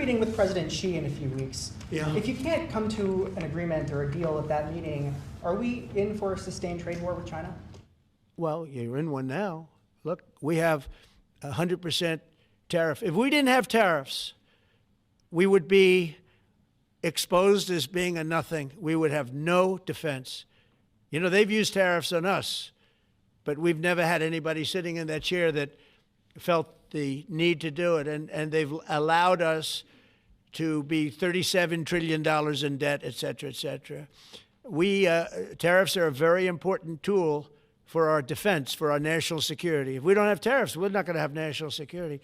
meeting with President Xi in a few weeks. Yeah. If you can't come to an agreement or a deal at that meeting, are we in for a sustained trade war with China? Well, you're in one now. Look, we have 100% tariff. If we didn't have tariffs, we would be exposed as being a nothing. We would have no defense. You know, they've used tariffs on us, but we've never had anybody sitting in that chair that felt the need to do it. And they've allowed us to be $37 trillion in debt, et cetera, et cetera. Tariffs are a very important tool for our defense, for our national security. If we don't have tariffs, we're not going to have national security.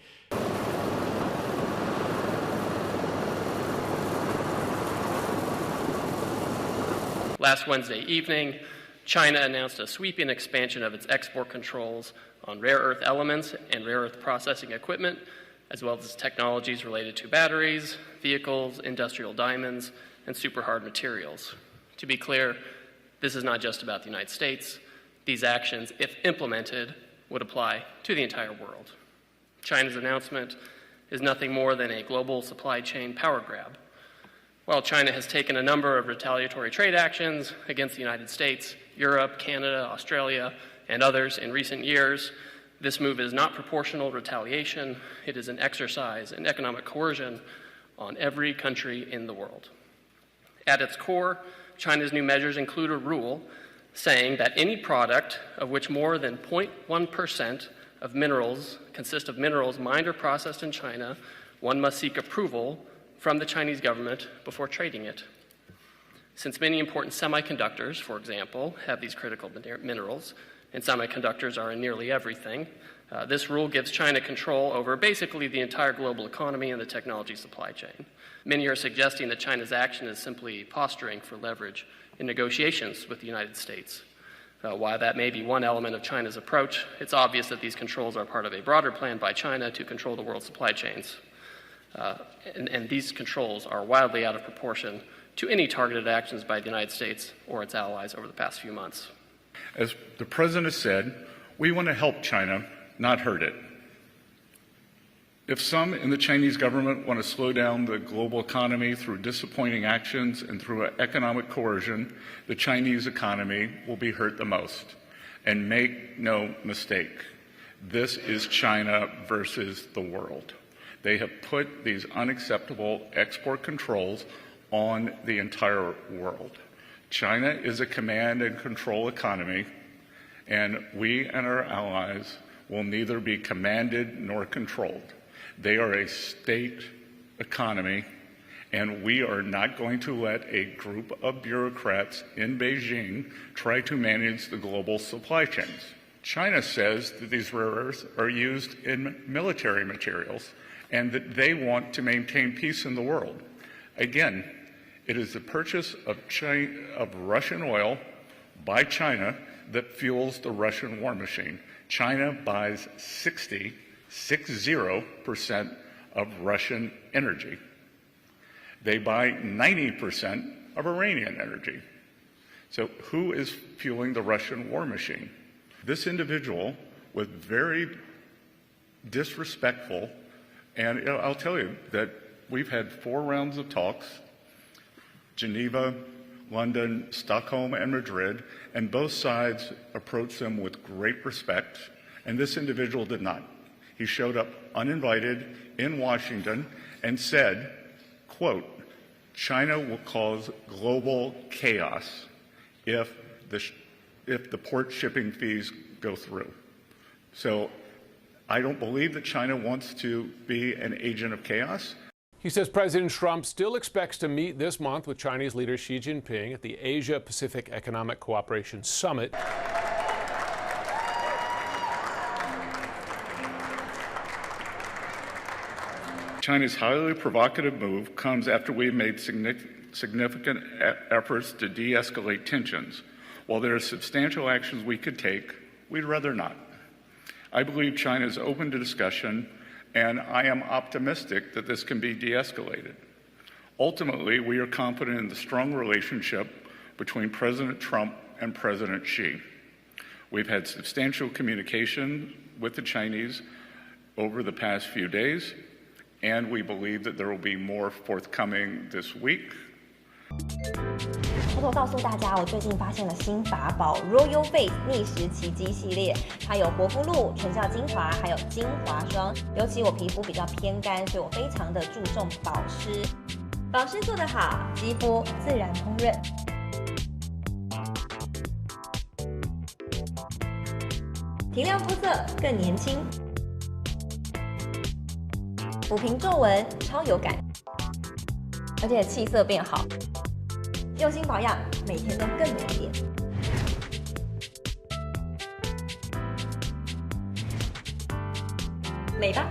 Last Wednesday evening, China announced a sweeping expansion of its export controls on rare earth elements and rare earth processing equipment, as well as technologies related to batteries, vehicles, industrial diamonds, and super hard materials. To be clear, this is not just about the United States. These actions, if implemented, would apply to the entire world. China's announcement is nothing more than a global supply chain power grab. While China has taken a number of retaliatory trade actions against the United States, Europe, Canada, Australia, and others in recent years, this move is not proportional retaliation. It is an exercise in economic coercion on every country in the world. At its core, China's new measures include a rule saying that any product of which more than 0.1% of minerals consist of minerals mined or processed in China, one must seek approval from the Chinese government before trading it. Since many important semiconductors, for example, have these critical minerals, and semiconductors are in nearly everything, this rule gives China control over basically the entire global economy and the technology supply chain. Many are suggesting that China's action is simply posturing for leverage in negotiations with the United States. While that may be one element of China's approach, it's obvious that these controls are part of a broader plan by China to control the world's supply chains. And these controls are wildly out of proportion to any targeted actions by the United States or its allies over the past few months. As the President said, we want to help China, not hurt it. If some in the Chinese government want to slow down the global economy through disappointing actions and through economic coercion, the Chinese economy will be hurt the most. And make no mistake, this is China versus the world. They have put these unacceptable export controls on the entire world. China is a command and control economy, and we and our allies will neither be commanded nor controlled. They are a state economy, and we are not going to let a group of bureaucrats in Beijing try to manage the global supply chains. China says that these rare earths are used in military materials and that they want to maintain peace in the world. Again, it is the purchase of Russian oil by China that fuels the Russian war machine. China buys 60% of Russian energy. They buy 90% of Iranian energy. So who is fueling the Russian war machine? This individual was very disrespectful, and I'll tell you that we've had 4 rounds of talks, Geneva, London, Stockholm, and Madrid, and both sides approached them with great respect, and this individual did not. He showed up uninvited in Washington and said, quote, China will cause global chaos if the port shipping fees go through. So I don't believe that China wants to be an agent of chaos. He says President Trump still expects to meet this month with Chinese leader Xi Jinping at the Asia-Pacific Economic Cooperation Summit. China's highly provocative move comes after we've made significant efforts to de-escalate tensions. While there are substantial actions we could take, we'd rather not. I believe China is open to discussion, and I am optimistic that this can be de-escalated. Ultimately, we are confident in the strong relationship between President Trump and President Xi. We've had substantial communication with the Chinese over the past few days, and we believe that there will be more forthcoming this week. 偷偷告诉大家，我最近发现了新法宝 Royal Face 逆时奇迹系列，它有活肤露、全效精华，还有精华霜。尤其我皮肤比较偏干，所以我非常的注重保湿。保湿做得好，肌肤自然烹润。提亮肤色更年轻，抚平皱纹超有感，而且气色变好。用心保养，每天都更美丽。美吧。